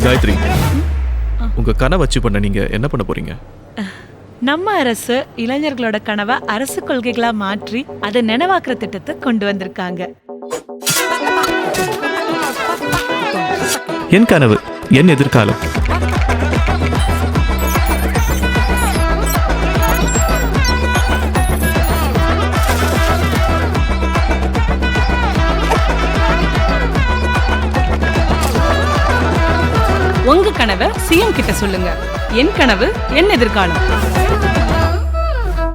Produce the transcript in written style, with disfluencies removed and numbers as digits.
காயத்ரி, உங்க கனவை அச்சீவ் பண்ண நீங்க என்ன பண்ண போறீங்க? நம்ம அரசு இளைஞர்களோட கனவை அரசு கொள்கைகளா மாற்றி அதை நினைவாக்குற திட்டத்தை கொண்டு வந்திருக்காங்க. என் கனவு, என் எதிர்காலம். உங்க கனவை சிஎம் கிட்ட சொல்லுங்க. என் கனவு, என் எதிர்காலம்.